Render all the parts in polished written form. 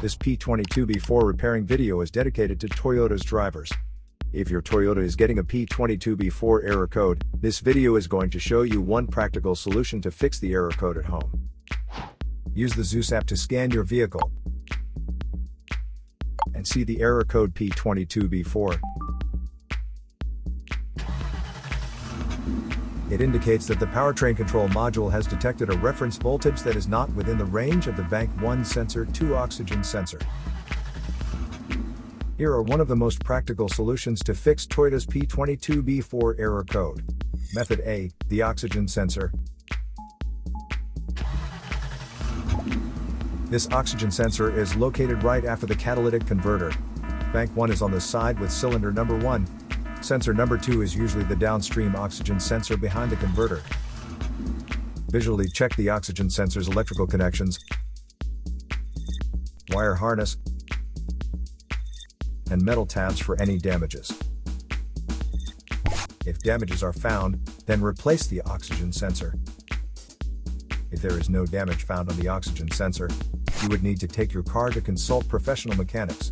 This P22B4 repairing video is dedicated to Toyota's drivers. If your Toyota is getting a P22B4 error code, this video is going to show you one practical solution to fix the error code at home. Use the Zeus app to scan your vehicle and see the error code P22B4. It indicates that the powertrain control module has detected a reference voltage that is not within the range of the Bank 1 sensor 2 oxygen sensor. Here are one of the most practical solutions to fix Toyota's P22B4 error code. Method A, the oxygen sensor. This oxygen sensor is located right after the catalytic converter. Bank 1 is on the side with cylinder number 1. Sensor number 2 is usually the downstream oxygen sensor behind the converter. Visually check the oxygen sensor's electrical connections, wire harness, and metal tabs for any damages. If damages are found, then replace the oxygen sensor. If there is no damage found on the oxygen sensor, you would need to take your car to consult professional mechanics.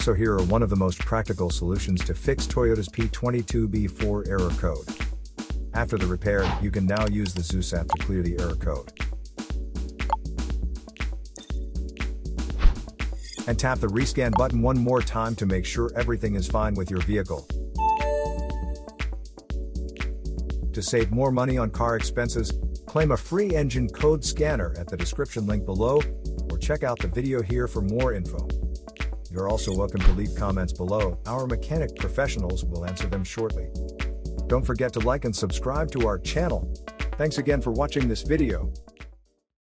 So here are one of the most practical solutions to fix Toyota's P22B4 error code. After the repair, you can now use the Zeus app to clear the error code. And tap the rescan button one more time to make sure everything is fine with your vehicle. To save more money on car expenses, claim a free engine code scanner at the description link below, or check out the video here for more info. You're also welcome to leave comments below. Our mechanic professionals will answer them shortly. Don't forget to like and subscribe to our channel. Thanks again for watching this video.